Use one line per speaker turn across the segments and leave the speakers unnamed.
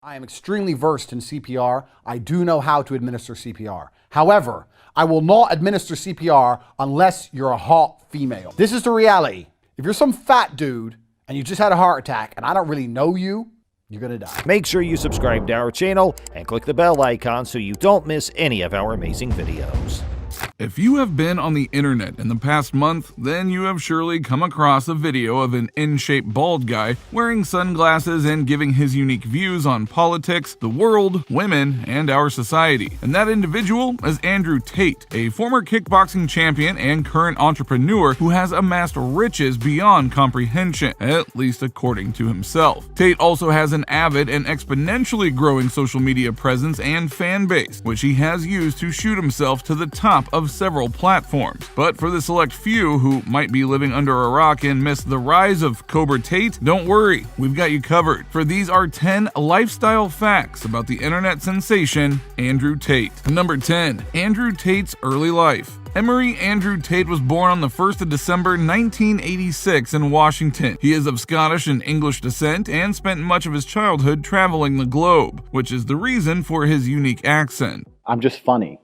I am extremely versed in CPR. I do know how to administer CPR. However, I will not administer CPR unless you're a hot female. This is the reality. If you're some fat dude and you just had a heart attack and I don't really know you, you're gonna die.
Make sure you subscribe to our channel and click the bell icon so you don't miss any of our amazing videos.
If you have been on the internet in the past month, then you have surely come across a video of an in-shape bald guy wearing sunglasses and giving his unique views on politics, the world, women, and our society. And that individual is Andrew Tate, a former kickboxing champion and current entrepreneur who has amassed riches beyond comprehension, at least according to himself. Tate also has an avid and exponentially growing social media presence and fan base, which he has used to shoot himself to the top of several platforms. But for the select few who might be living under a rock and miss the rise of Cobra Tate, don't worry, we've got you covered. For these are 10 lifestyle facts about the internet sensation Andrew Tate. Number 10. Andrew Tate's early life. Emery Andrew Tate was born on the 1st of December 1986 in Washington. He is of Scottish and English descent and spent much of his childhood traveling the globe, which is the reason for his unique accent.
I'm just funny.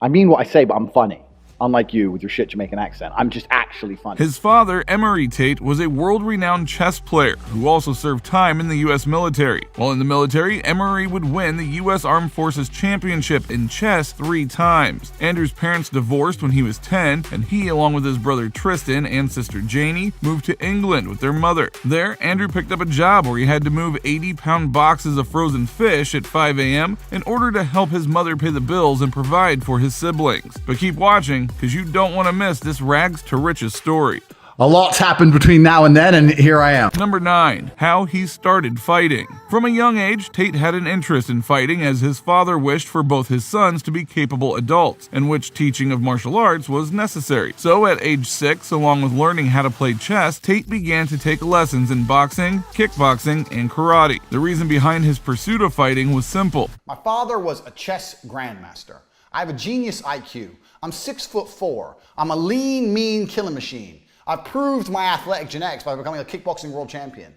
I mean what I say, but I'm funny. Unlike you with your shit Jamaican accent. I'm just actually funny.
His father, Emery Tate, was a world-renowned chess player who also served time in the U.S. military. While in the military, Emery would win the U.S. Armed Forces Championship in chess 3 times. Andrew's parents divorced when he was 10, and he, along with his brother Tristan and sister Janie, moved to England with their mother. There, Andrew picked up a job where he had to move 80-pound boxes of frozen fish at 5 a.m. in order to help his mother pay the bills and provide for his siblings. But keep watching, because you don't want to miss this rags to riches story.
A lot's happened between now and then, and here I am.
Number 9. How he started fighting. From a young age, Tate had an interest in fighting as his father wished for both his sons to be capable adults, in which teaching of martial arts was necessary. So at age 6, along with learning how to play chess, Tate began to take lessons in boxing, kickboxing, and karate. The reason behind his pursuit of fighting was simple.
My father was a chess grandmaster. I have a genius IQ. I'm 6'4". I'm a lean, mean killing machine. I've proved my athletic genetics by becoming a kickboxing world champion.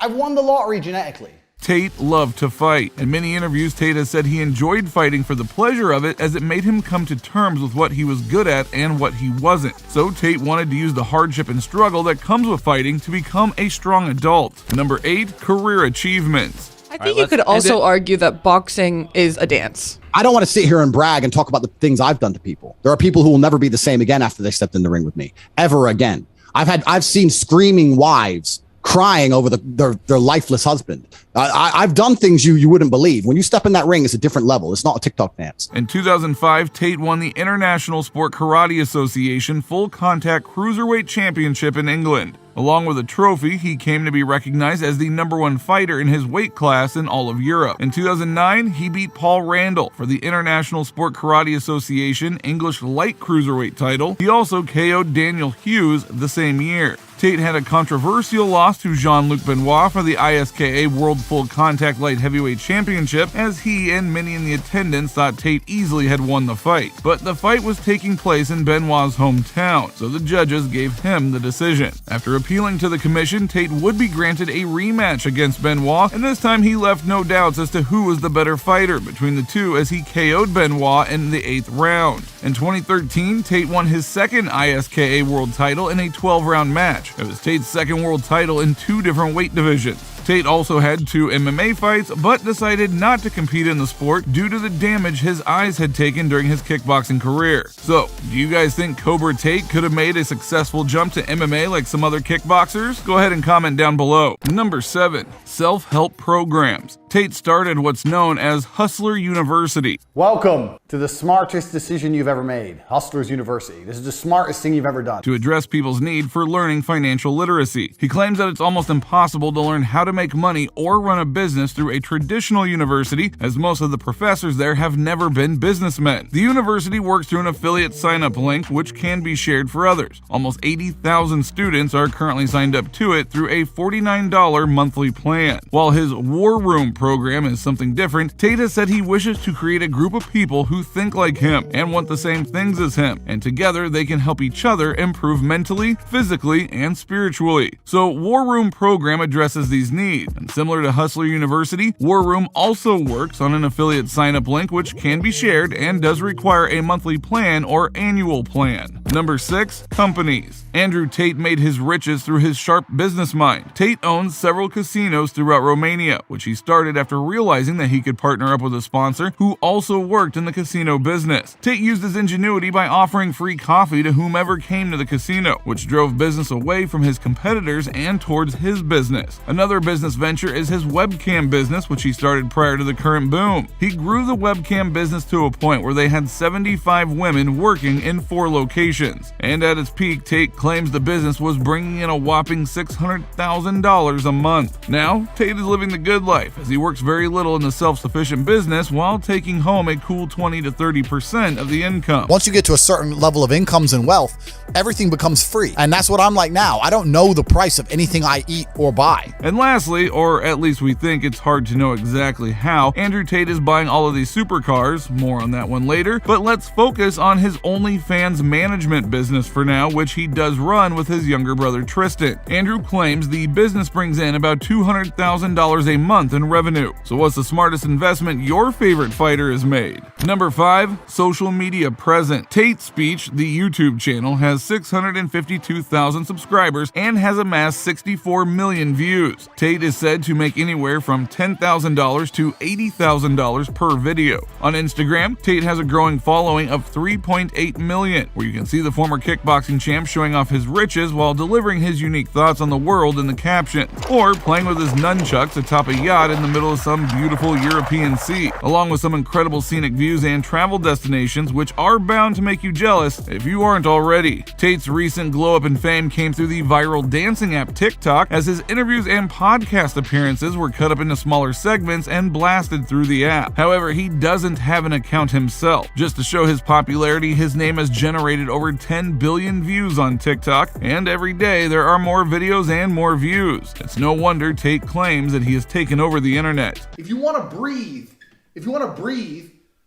I won the lottery genetically.
Tate loved to fight. In many interviews, Tate has said he enjoyed fighting for the pleasure of it as it made him come to terms with what he was good at and what he wasn't. So Tate wanted to use the hardship and struggle that comes with fighting to become a strong adult. Number 8. Career achievements.
I think you could also argue that boxing is a dance.
I don't want to sit here and brag and talk about the things I've done to people. There are people who will never be the same again after they stepped in the ring with me, ever again. I've seen screaming wives crying over their lifeless husband. I've done things you wouldn't believe. When you step in that ring, it's a different level. It's not a TikTok dance.
In 2005, Tate won the International Sport Karate Association Full Contact Cruiserweight Championship in England. Along with a trophy, he came to be recognized as the #1 fighter in his weight class in all of Europe. In 2009, he beat Paul Randall for the International Sport Karate Association English Light Cruiserweight title. He also KO'd Daniel Hughes the same year. Tate had a controversial loss to Jean-Luc Benoit for the ISKA World Full Contact Light Heavyweight Championship, as he and many in the attendance thought Tate easily had won the fight. But the fight was taking place in Benoit's hometown, so the judges gave him the decision. After appealing to the commission, Tate would be granted a rematch against Benoit, and this time he left no doubts as to who was the better fighter between the two as he KO'd Benoit in the 8th round. In 2013, Tate won his second ISKA world title in a 12-round match. It was Tate's second world title in 2 different weight divisions. Tate also had 2 MMA fights, but decided not to compete in the sport due to the damage his eyes had taken during his kickboxing career. So, do you guys think Cobra Tate could have made a successful jump to MMA like some other kickboxers? Go ahead and comment down below. Number 7. Self-help programs. Tate started what's known as Hustler University.
Welcome to the smartest decision you've ever made, Hustlers University. This is the smartest thing you've ever done.
To address people's need for learning financial literacy. He claims that it's almost impossible to learn how to make money or run a business through a traditional university, as most of the professors there have never been businessmen. The university works through an affiliate sign-up link, which can be shared for others. Almost 80,000 students are currently signed up to it through a $49 monthly plan. While his War Room program is something different, Tate has said he wishes to create a group of people who think like him and want the same things as him, and together they can help each other improve mentally, physically, and spiritually. So War Room program addresses these needs need. And similar to Hustler University, War Room also works on an affiliate sign-up link which can be shared and does require a monthly plan or annual plan. Number 6. Companies. Andrew Tate made his riches through his sharp business mind. Tate owns several casinos throughout Romania, which he started after realizing that he could partner up with a sponsor who also worked in the casino business. Tate used his ingenuity by offering free coffee to whomever came to the casino, which drove business away from his competitors and towards his business. Another business venture is his webcam business, which he started prior to the current boom. He grew the webcam business to a point where they had 75 women working in 4 locations. And at its peak, Tate claims the business was bringing in a whopping $600,000 a month. Now, Tate is living the good life as he works very little in the self-sufficient business while taking home a cool 20 to 30% of the income.
Once you get to a certain level of incomes and wealth, everything becomes free. And that's what I'm like now. I don't know the price of anything I eat or buy.
And lastly, or at least we think it's hard to know exactly how, Andrew Tate is buying all of these supercars, more on that one later, but let's focus on his OnlyFans management business for now, which he does run with his younger brother Tristan. Andrew claims the business brings in about $200,000 a month in revenue. So what's the smartest investment your favorite fighter has made? Number 5. Social media presence. Tate Speech, the YouTube channel, has 652,000 subscribers and has amassed 64 million views. Tate is said to make anywhere from $10,000 to $80,000 per video. On Instagram, Tate has a growing following of 3.8 million, where you can see the former kickboxing champ showing off his riches while delivering his unique thoughts on the world in the caption, or playing with his nunchucks atop a yacht in the middle of some beautiful European sea, along with some incredible scenic views and travel destinations which are bound to make you jealous if you aren't already. Tate's recent glow-up in fame came through the viral dancing app TikTok, as his interviews and podcast appearances were cut up into smaller segments and blasted through the app. However, he doesn't have an account himself. Just to show his popularity, his name has generated over 10 billion views on TikTok, and every day there are more videos and more views. It's no wonder Tate claims that he has taken over the internet.
If you want to breathe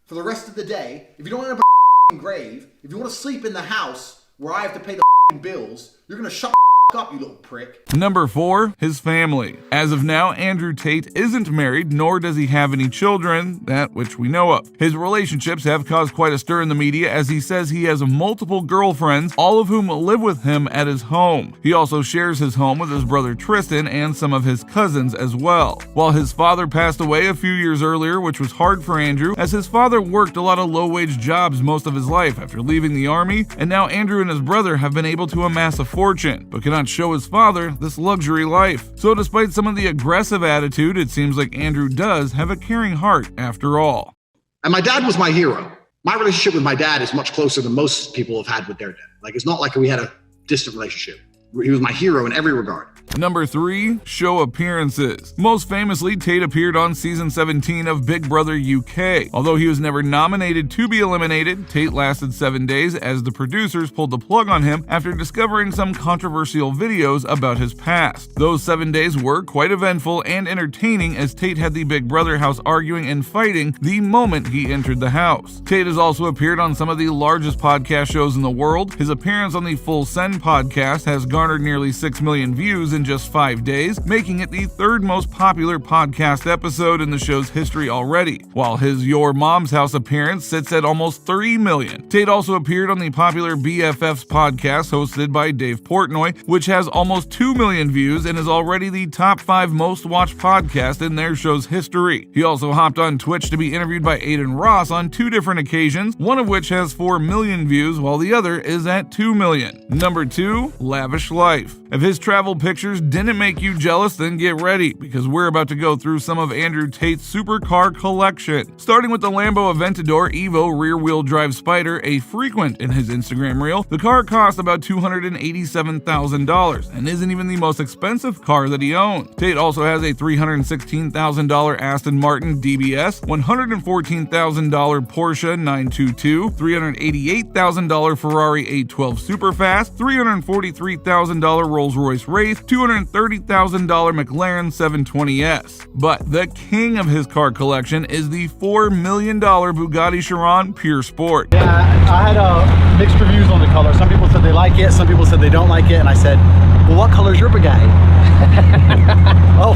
for the rest of the day, if you don't end up in a grave, if you want to sleep in the house where I have to pay the bills, you're going to shut up, you little prick.
Number 4, his family. As of now, Andrew Tate isn't married, nor does he have any children, that which we know of. His relationships have caused quite a stir in the media, as he says he has multiple girlfriends, all of whom live with him at his home. He also shares his home with his brother Tristan and some of his cousins as well. While his father passed away a few years earlier, which was hard for Andrew, as his father worked a lot of low-wage jobs most of his life after leaving the army, and now Andrew and his brother have been able to amass a fortune, but cannot show his father this luxury life. So despite some of the aggressive attitude, it seems like Andrew does have a caring heart after all.
And my dad was my hero. My relationship with my dad is much closer than most people have had with their dad. Like, it's not like we had a distant relationship. He was my hero in every regard.
Number 3, show appearances. Most famously, Tate appeared on season 17 of Big Brother UK. Although he was never nominated to be eliminated, Tate lasted 7 days as the producers pulled the plug on him after discovering some controversial videos about his past. Those 7 days were quite eventful and entertaining, as Tate had the Big Brother house arguing and fighting the moment he entered the house. Tate has also appeared on some of the largest podcast shows in the world. His appearance on the Full Send podcast has garnered nearly 6 million views in just 5 days, making it the 3rd most popular podcast episode in the show's history already, while his Your Mom's House appearance sits at almost 3 million. Tate also appeared on the popular BFFs podcast hosted by Dave Portnoy, which has almost 2 million views and is already the top 5 most watched podcast in their show's history. He also hopped on Twitch to be interviewed by Aiden Ross on 2 different occasions, one of which has 4 million views while the other is at 2 million. Number 2, Lavish Life. If his travel pictures didn't make you jealous, then get ready, because we're about to go through some of Andrew Tate's supercar collection. Starting with the Lambo Aventador Evo rear-wheel drive Spider, a frequent in his Instagram reel, the car cost about $287,000 and isn't even the most expensive car that he owns. Tate also has a $316,000 Aston Martin DBS, $114,000 Porsche 922, $388,000 Ferrari 812 Superfast, $343,000 Rolls-Royce Wraith, $230,000 McLaren 720S. But the king of his car collection is the $4 million Bugatti Chiron Pure Sport.
Yeah, I had mixed reviews on the color. Some people said they like it, some people said they don't like it, and I said, well, what color is your Bugatti? Oh,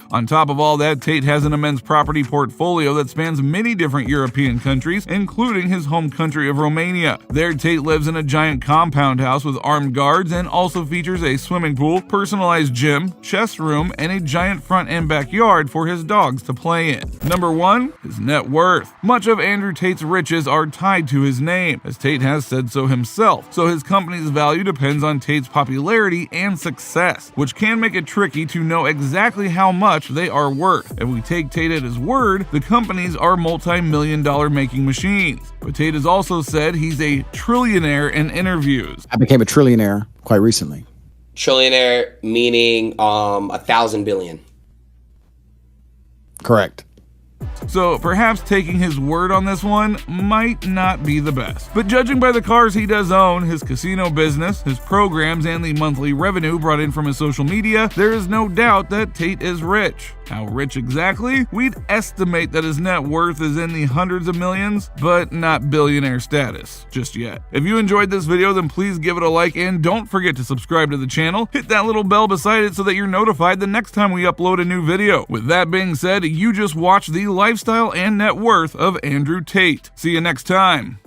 On top of all that, Tate has an immense property portfolio that spans many different European countries, including his home country of Romania. There, Tate lives in a giant compound house with armed guards and also features a swimming pool, personalized gym, chess room, and a giant front and backyard for his dogs to play in. Number 1, his net worth. Much of Andrew Tate's riches are tied to his name, as Tate has said so himself, so his company's value depends on Tate's popularity and success, which can make it tricky to know exactly how much they are worth. If we take Tate at his word, the companies are multi-million-dollar making machines. But Tate has also said he's a trillionaire in interviews.
I became a trillionaire quite recently.
Trillionaire meaning 1,000 billion.
Correct.
So perhaps taking his word on this one might not be the best. But judging by the cars he does own, his casino business, his programs, and the monthly revenue brought in from his social media, there is no doubt that Tate is rich. How rich exactly? We'd estimate that his net worth is in the hundreds of millions, but not billionaire status just yet. If you enjoyed this video, then please give it a like and don't forget to subscribe to the channel. Hit that little bell beside it so that you're notified the next time we upload a new video. With that being said, you just watched the lifestyle and net worth of Andrew Tate. See you next time.